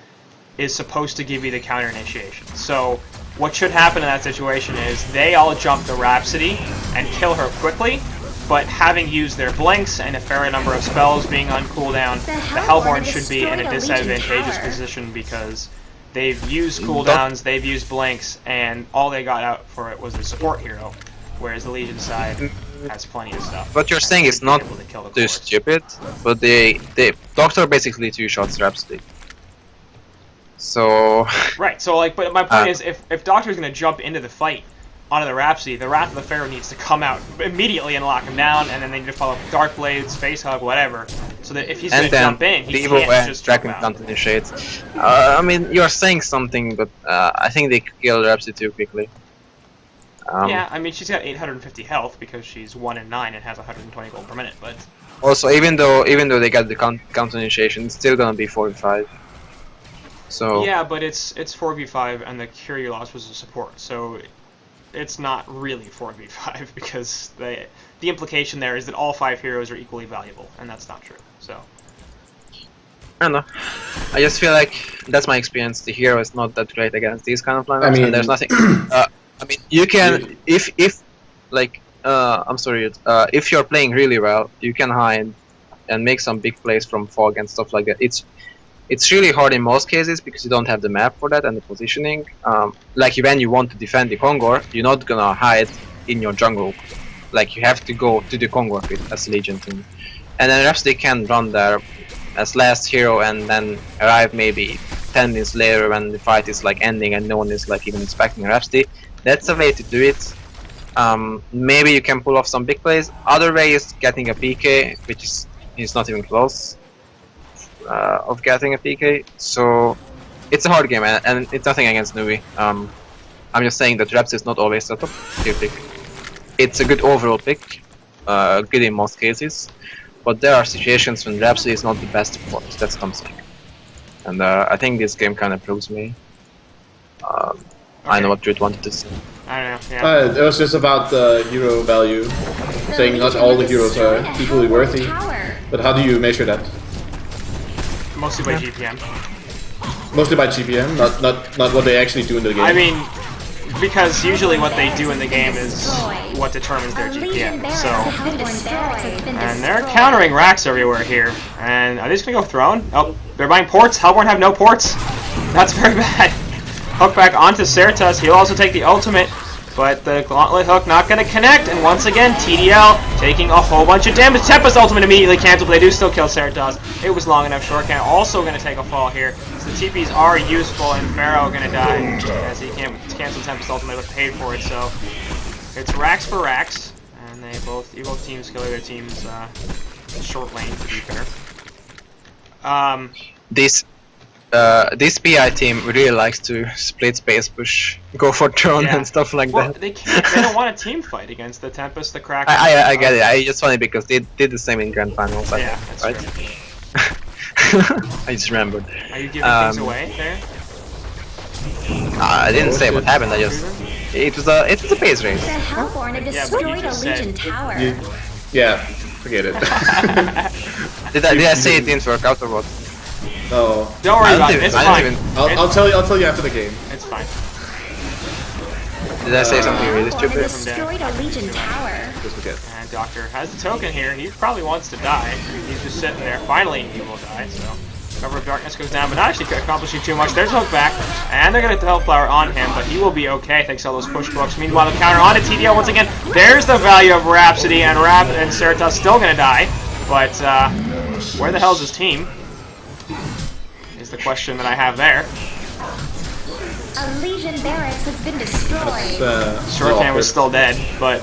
is supposed to give you the counter initiation. So what should happen in that situation is they all jump the Rhapsody and kill her quickly, but having used their blinks and a fair number of spells being on cooldown, the Hellborn should be in a disadvantageous position because they've used cooldowns, they've used blinks, and all they got out for it was a support hero, whereas the Legion side has plenty of stuff. What you're saying is not too stupid, but the Doctor basically 2-shots Rhapsody. So right, so like, but my point is, if Doctor's gonna jump into the fight onto the Rhapsody, the Wrath of the Pharaoh needs to come out immediately and lock him down, and then they need to follow up with Dark Blades, Face Hug, whatever, so that if he's gonna jump in, he can't just jump out. Dragon initiates. I mean, you're saying something, but I think they kill Rhapsody too quickly. Yeah, I mean, she's got 850 health because she's 1 in 9 and has 120 gold per minute, but also even though they got the counter initiation, it's still gonna be 4v5. So yeah, but it's 4v5 and the cure you lost was a support, so it's not really 4v5 because the implication there is that all 5 heroes are equally valuable, and that's not true. So I don't know. I just feel like that's my experience. The hero is not that great against these kind of lineups, I mean, and there's nothing. I mean, you can if like I'm sorry, if you're playing really well, you can hide and make some big plays from fog and stuff like that. It's really hard in most cases because you don't have the map for that and the positioning. Like when you want to defend the Kongor, you're not gonna hide in your jungle. Like you have to go to the Kongor pit as Legion team. And then Rhapsody can run there as last hero and then arrive maybe 10 minutes later when the fight is like ending and no one is like even expecting Rhapsody. That's a way to do it. Maybe you can pull off some big plays. Other way is getting a PK, which is not even close. Of getting a PK, so it's a hard game, and it's nothing against Nui. I'm just saying that Rhapsody is not always a top tier pick. It's a good overall pick, good in most cases, but there are situations when Rhapsody is not the best support. That's what I'm saying, and I think this game kind of proves me. I know what Jude wanted to say. I don't know. Yeah. It was just about the hero value, saying not all the heroes are equally worthy. But how do you measure that? Mostly by GPM. Mostly by GPM, not what they actually do in the game. I mean, because usually what they do in the game is what determines their GPM. So, and they're countering racks everywhere here. And are they just gonna go throne? Oh, they're buying ports. Hellborn have no ports. That's very bad. Hook back onto Certus. He'll also take the ultimate. But the Gauntlet Hook not going to connect, and once again, TDL taking a whole bunch of damage. Tempest ultimate immediately canceled, but they do still kill Certus. It was long enough. Shortcan also going to take a fall here. So the TPs are useful, and Pharaoh going to die as he can't cancel Tempest ultimate, but paid for it. So it's racks for racks, and both teams kill their teams short lane, to be fair. This PI team really likes to split space push, go for throne and stuff like that. They can't. They don't want a team fight against the Tempest, the Kraken. I get it. I just funny because they did the same in Grand Finals. Yeah, that's right. I just remembered. Are you giving things away there? I didn't say what happened. It was a pace race. The Hellborn have destroyed a Legion tower. Yeah, forget it. Did I say it didn't work out or what? No. Don't worry about it. It's fine. I'll tell you after the game. It's fine. Did I say something really stupid? Destroyed a Legion tower. Just forget. And Doctor has the token here. He probably wants to die. He's just sitting there. Finally, he will die. So Cover of Darkness goes down, but not actually accomplishing too much. There's Hook back, and they're gonna get the Hellflower on him, but he will be okay thanks to all those push books. Meanwhile, the counter on to TDL once again. There's the value of Rhapsody, and Certus still gonna die. But where the hell's his team? Is the question that I have there. A Legion barracks has been destroyed. Shorthand was still dead, but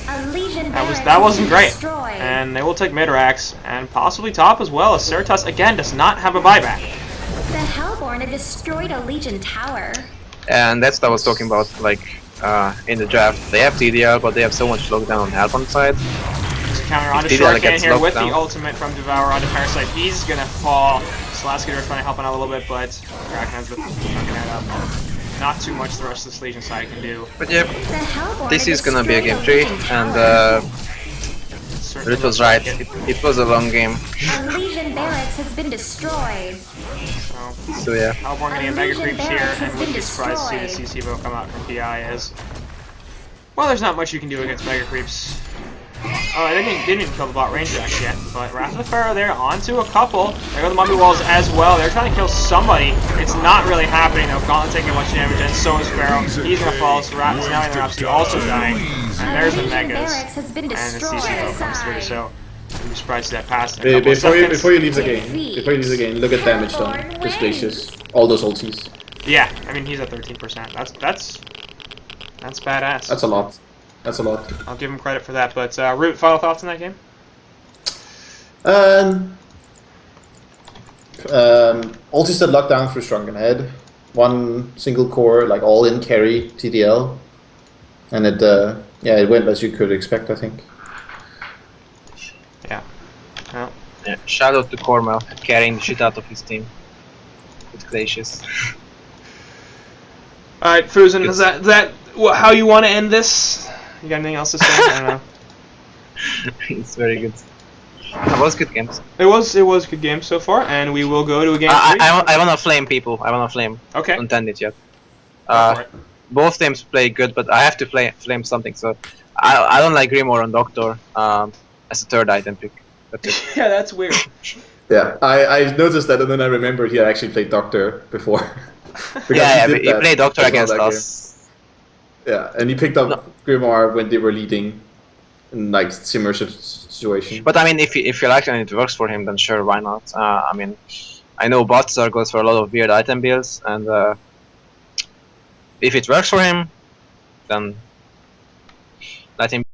A Legion That wasn't great. destroyed. And they will take mid-racks and possibly top as well, as Certus again does not have a buyback. The Hellborn have destroyed a Legion tower. And that's what I was talking about, like, in the draft. They have TDR, but they have so much lockdown on the Hellborn side. Counter onto TDR Shuriken gets here knocked with down. the ultimate from Devour onto Parasite. He's gonna fall. Slaskitter trying to help out a little bit, but Kraken has the head up. Not too much the rest of this Legion side can do. But yeah, The Hellborn this have is gonna be a game destroyed 3, Legion and tower. Certainly Rit was looks like right. it. It was a long game. A Legion barracks has been destroyed. So yeah. Hellborn getting a Mega Creeps here, and wouldn't be surprised to see the CCVO come out from PI as... Well, there's not much you can do against Mega Creeps. Oh, they didn't kill the bot Ranger actually yet, but Wrath of the Pharaoh there onto a couple. There go the Mummy Walls as well. They're trying to kill somebody. It's not really happening though. Gauntlet taking much damage, and so is Pharaoh. He's gonna fall, so Rat is now in there obviously also dying. And there's the Megas. Has been And the destroyed. CCVO comes through, so I'm surprised to see that pass. Before you leave the game, look at damage done. Just Glacius. All those ultis. Yeah, I mean he's at 13%. That's badass. That's a lot. That's a lot. I'll give him credit for that. But Root, final thoughts on that game? Ultis that locked down through Shrunken Head. One single core, like all in carry TDL, and it went as you could expect, I think. Yeah. Well, Yeah. Shout out to Cormel, carrying the shit out of his team with Glacius. all right, Fusen, is that how you want to end this? You got anything else to say? I don't know. It's very good. It was good games. It was a good game so far, and we will go to a game 3. I wanna flame people. I wanna flame. Okay. Don't end it yet. Go for it. Both teams play good, but I have to flame something. So I don't like Grimoire on Doctor as a third item pick. That's it. Yeah, that's weird. Yeah, I noticed that, and then I remembered he had actually played Doctor before. Yeah, he played Doctor as well against that us. Yeah, and he picked up Grimoire when they were leading in like similar situation. But I mean, if you like it and it works for him, then sure, why not? I mean, I know Botsar goes for a lot of weird item builds, and if it works for him, then let him